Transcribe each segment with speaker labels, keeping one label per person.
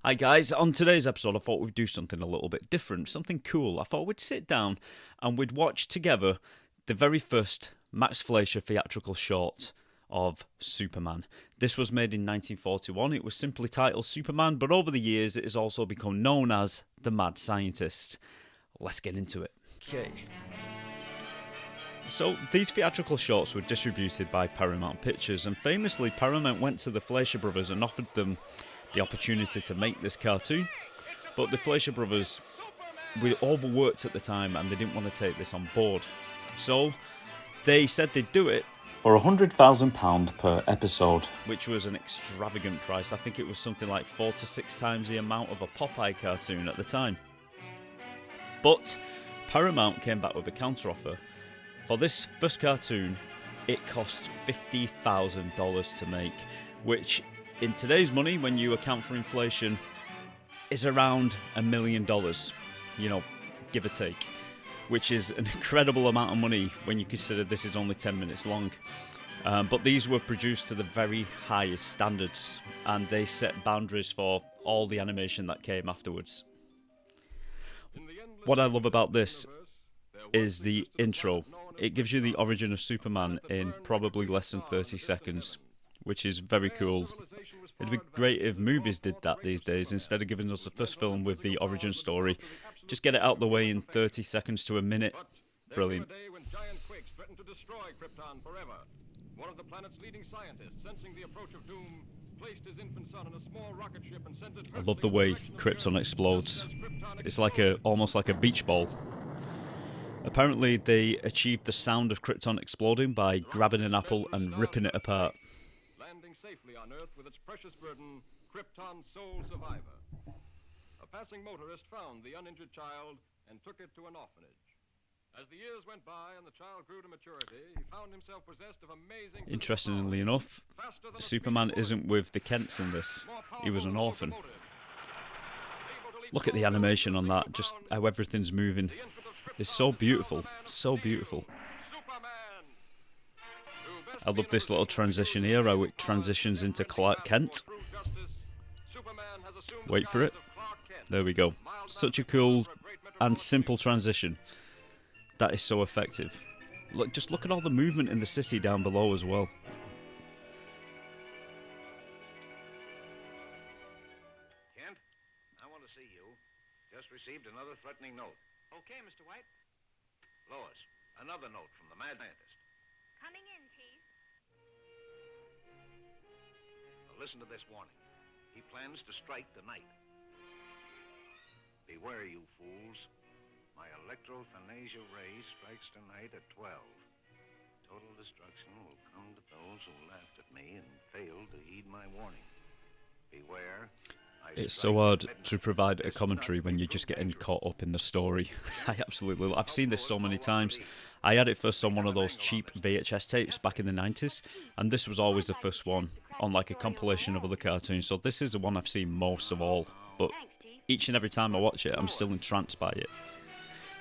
Speaker 1: Hi guys, on today's episode I thought we'd do something a little bit different, something cool. I thought we'd sit down and we'd watch together the very first Max Fleischer theatrical short of Superman. This was made in 1941, it was simply titled Superman, but over the years it has also become known as The Mad Scientist. Let's get into it. Okay. So, these theatrical shorts were distributed by Paramount Pictures, and famously Paramount went to the Fleischer brothers and offered them the opportunity to make this cartoon, but the Fleischer brothers were overworked at the time and they didn't want to take this on board. So they said they'd do it for £100,000 per episode, which was an extravagant price. I think it was something like 4 to 6 times the amount of a Popeye cartoon at the time. But Paramount came back with a counteroffer. For this first cartoon, it cost $50,000 to make, which in today's money, when you account for inflation, is around $1 million, give or take, which is an incredible amount of money when you consider this is only 10 minutes long. But these were produced to the very highest standards, and they set boundaries for all the animation that came afterwards. What I love about this is the intro. It gives you the origin of Superman in probably less than 30 seconds, which is very cool. It'd be great if movies did that these days. Instead of giving us the first film with the origin story, just get it out the way in 30 seconds to a minute. Brilliant. One of the planet's leading scientists, sensing the approach of doom, placed his infant son in a small rocket ship and sent it. I love the way Krypton explodes. It's almost like a beach ball. Apparently, they achieved the sound of Krypton exploding by grabbing an apple and ripping it apart. Landing safely on Earth with its precious burden, Krypton's sole survivor. A passing motorist found the uninjured child and took it to an orphanage. As the years went by and the child grew to maturity, he found himself possessed of amazing... Interestingly enough, Superman isn't with the Kents in this. He was an orphan. Look at the animation on that, just how everything's moving. It's so beautiful, so beautiful. I love this little transition here, how it transitions into Clark Kent. Wait for it. There we go. Such a cool and simple transition. That is so effective. Just look at all the movement in the city down below as well.
Speaker 2: Kent, I want to see you. Just received another threatening note.
Speaker 3: Okay, Mr. White.
Speaker 2: Lois, another note from the mad scientist.
Speaker 4: Coming in, Chief.
Speaker 2: Now listen to this warning. He plans to strike tonight. Beware, you fools. My electrothanasia ray strikes tonight at 12. Total destruction will come to those who laughed at me and failed to heed my warning. Beware.
Speaker 1: It's so hard to provide a commentary when you're just getting caught up in the story. I've seen this so many times. I had it first on one of those cheap VHS tapes back in the 90s, and this was always the first one on like a compilation of other cartoons, so this is the one I've seen most of all, but each and every time I watch it, I'm still entranced by it.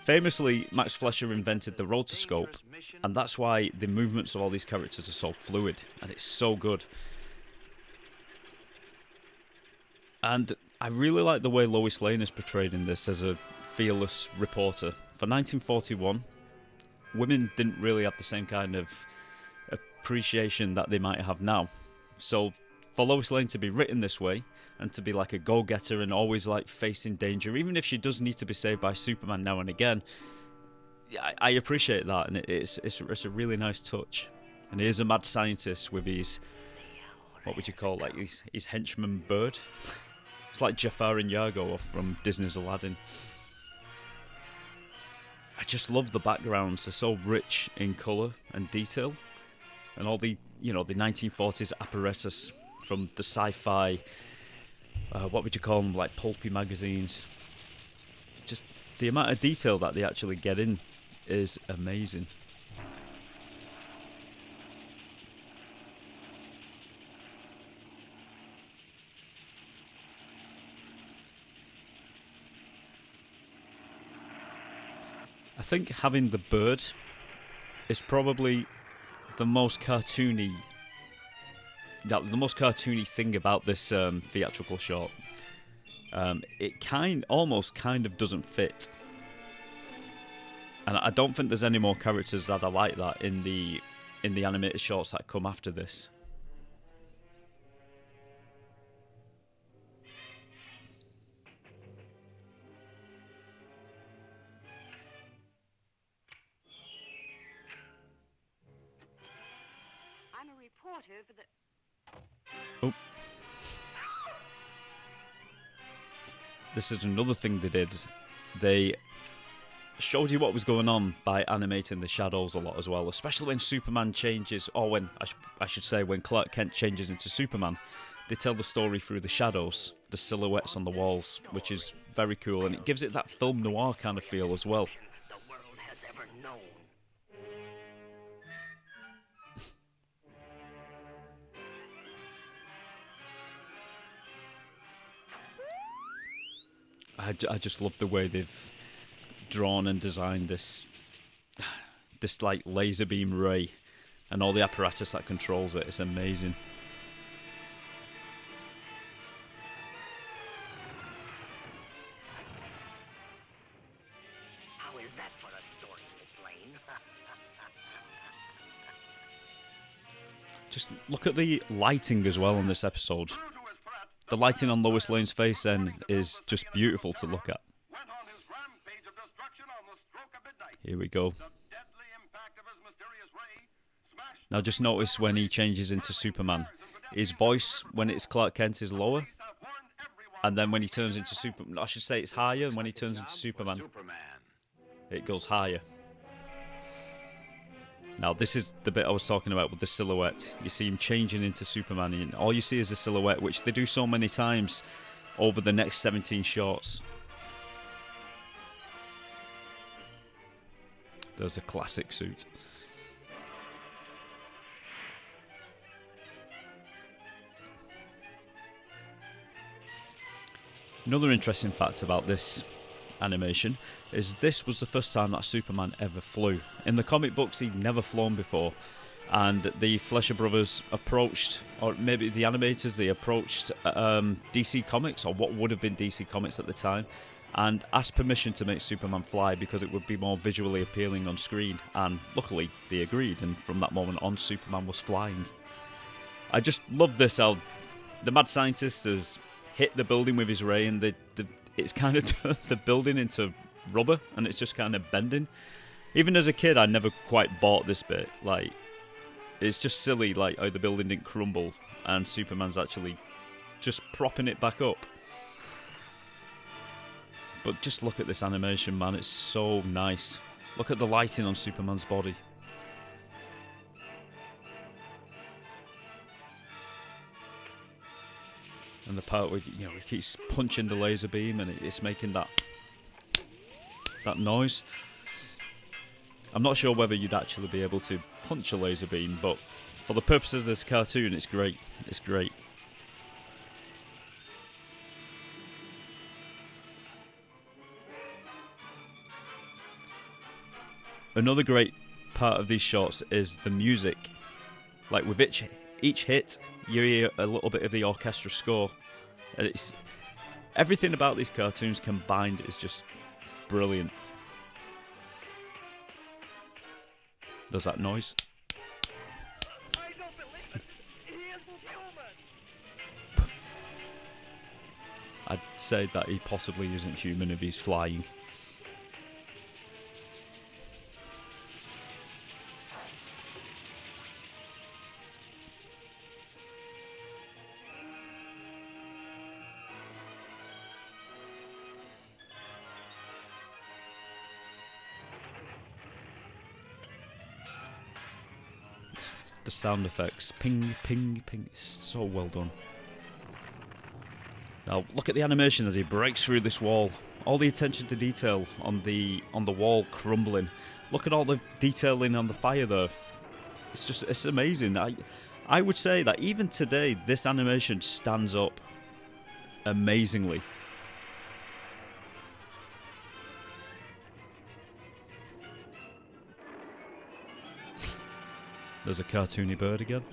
Speaker 1: Famously, Max Fleischer invented the rotoscope, and that's why the movements of all these characters are so fluid, and it's so good. And I really like the way Lois Lane is portrayed in this as a fearless reporter. For 1941, women didn't really have the same kind of appreciation that they might have now. So for Lois Lane to be written this way, and to be like a go-getter and always like facing danger, even if she does need to be saved by Superman now and again, I appreciate that, and it's a really nice touch. And he is a mad scientist with his, what would you call, like his henchman bird? It's like Jafar and Iago from Disney's Aladdin. I just love the backgrounds. They're so rich in colour and detail. And all the 1940s apparatus from the sci-fi, what would you call them, like pulpy magazines. Just the amount of detail that they actually get in is amazing. I think having the bird is probably the most cartoony thing about this theatrical short. It almost kind of doesn't fit. And I don't think there's any more characters that are like that in the animated shorts that come after this.
Speaker 3: I'm a reporter for the...
Speaker 1: Oh. This is another thing they did. They showed you what was going on by animating the shadows a lot as well, especially when Superman changes, or when, I should say, when Clark Kent changes into Superman. They tell the story through the shadows, the silhouettes on the walls, which is very cool, and it gives it that film noir kind of feel as well.
Speaker 3: the world has ever known.
Speaker 1: I just love the way they've drawn and designed this like laser beam ray and all the apparatus that controls it. It's amazing.
Speaker 3: How is that for a story, Miss Lane?
Speaker 1: Just look at the lighting as well on this episode. The lighting on Lois Lane's face then is just beautiful to look at. Here we go. Now just notice when he changes into Superman, his voice when it's Clark Kent is lower, and then when he turns into Superman, I should say it's higher, and when he turns into Superman, it goes higher. Now this is the bit I was talking about with the silhouette. You see him changing into Superman, and all you see is the silhouette, which they do so many times over the next 17 shorts. There's a classic suit. Another interesting fact about this animation is this was the first time that Superman ever flew. In the comic books, he'd never flown before, and the Fleischer brothers approached, or maybe the animators, they approached DC Comics, or what would have been DC Comics at the time, and asked permission to make Superman fly because it would be more visually appealing on screen, and luckily they agreed, and from that moment on Superman was flying. I just love this, how the mad scientist has hit the building with his ray, and it's kind of turned the building into rubber, and it's just kind of bending. Even as a kid, I never quite bought this bit. Like, it's just silly, like how the building didn't crumble, and Superman's actually just propping it back up. But just look at this animation, man. It's so nice. Look at the lighting on Superman's body. And the part where, he keeps punching the laser beam and it's making that noise. I'm not sure whether you'd actually be able to punch a laser beam, but for the purposes of this cartoon, it's great. It's great. Another great part of these shorts is the music. Like with each hit, you hear a little bit of the orchestra score. And it's everything about these cartoons combined is just brilliant. Does that noise?
Speaker 3: I don't believe it. He isn't human.
Speaker 1: I'd say that he possibly isn't human if he's flying. The sound effects, ping, ping, ping, it's so well done. Now look at the animation as he breaks through this wall. All the attention to detail on the wall crumbling. Look at all the detailing on the fire there. It's amazing. I would say that even today this animation stands up amazingly. There's a cartoony bird again.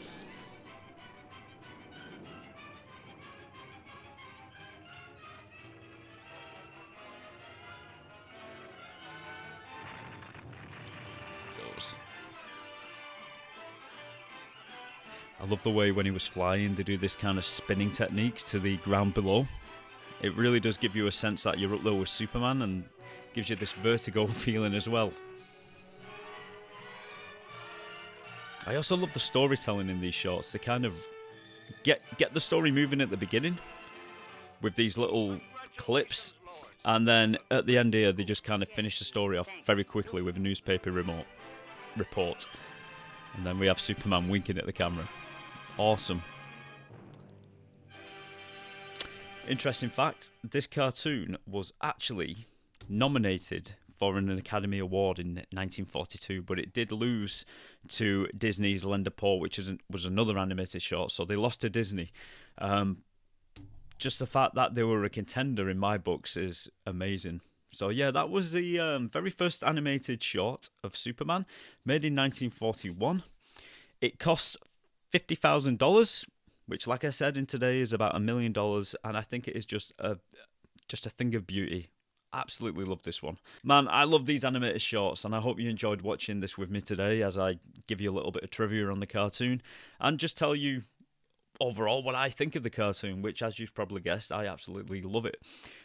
Speaker 1: I love the way when he was flying, they do this kind of spinning technique to the ground below. It really does give you a sense that you're up there with Superman and gives you this vertigo feeling as well. I also love the storytelling in these shorts. They kind of get the story moving at the beginning with these little clips, and then at the end here they just kind of finish the story off very quickly with a newspaper report. And then we have Superman winking at the camera. Awesome. Interesting fact, this cartoon was actually nominated for an Academy Award in 1942, but it did lose to Disney's Lend a Paw, which was another animated short, so they lost to Disney. Just the fact that they were a contender in my books is amazing. So yeah, that was the very first animated short of Superman, made in 1941. It cost $50,000, which, like I said, in today is about $1 million, and I think it is just a thing of beauty. Absolutely love this one. Man, I love these animated shorts, and I hope you enjoyed watching this with me today as I give you a little bit of trivia on the cartoon and just tell you overall what I think of the cartoon, which, as you've probably guessed, I absolutely love it.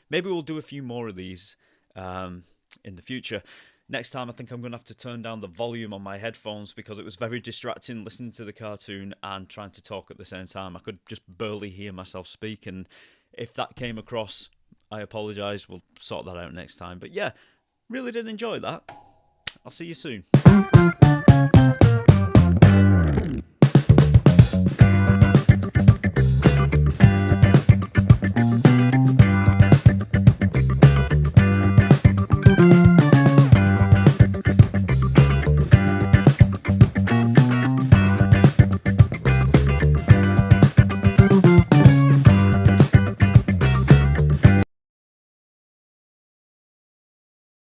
Speaker 1: Maybe we'll do a few more of these in the future. Next time, I think I'm going to have to turn down the volume on my headphones because it was very distracting listening to the cartoon and trying to talk at the same time. I could just barely hear myself speak, and if that came across, I apologise. We'll sort that out next time. But yeah, really did enjoy that. I'll see you soon.